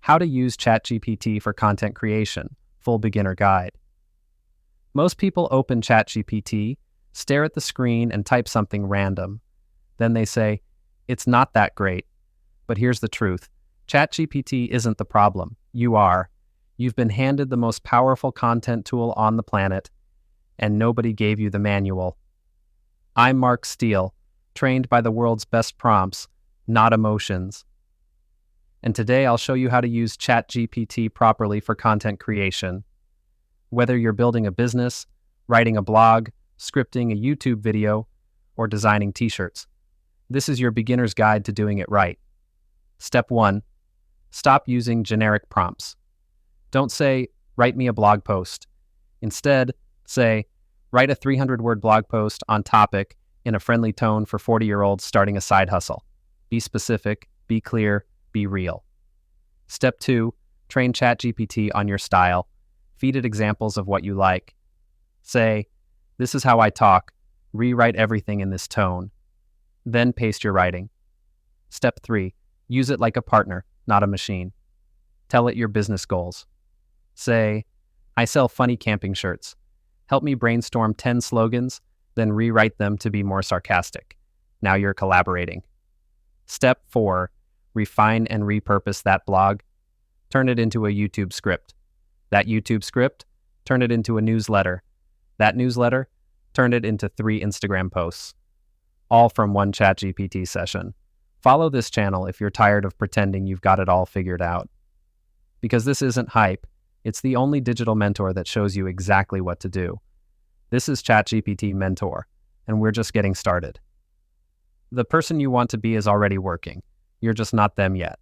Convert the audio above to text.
How to use ChatGPT for content creation, full beginner guide. Most people open ChatGPT, stare at the screen, and type something random. Then they say, "It's not that great." But here's the truth. ChatGPT isn't the problem. You are. You've been handed the most powerful content tool on the planet, and nobody gave you the manual. I'm Mark Steele, trained by the world's best prompts, not emotions. And today I'll show you how to use ChatGPT properly for content creation. Whether you're building a business, writing a blog, scripting a YouTube video, or designing t-shirts, this is your beginner's guide to doing it right. Step 1. Stop using generic prompts. Don't say, "Write me a blog post." Instead, say, "Write a 300-word blog post on topic in a friendly tone for 40-year-olds starting a side hustle." Be specific, be clear, be real. Step 2. Train ChatGPT on your style. Feed it examples of what you like. Say, "This is how I talk. Rewrite everything in this tone." Then paste your writing. Step 3. Use it like a partner, not a machine. Tell it your business goals. Say, "I sell funny camping shirts. Help me brainstorm 10 slogans, then rewrite them to be more sarcastic." Now you're collaborating. Step 4. Refine and repurpose that blog. Turn it into a YouTube script. That YouTube script, turn it into a newsletter. That newsletter, turn it into 3 Instagram posts. All from one ChatGPT session. Follow this channel if you're tired of pretending you've got it all figured out. Because this isn't hype, it's the only digital mentor that shows you exactly what to do. This is ChatGPT Mentor, and we're just getting started. The person you want to be is already working. You're just not them yet.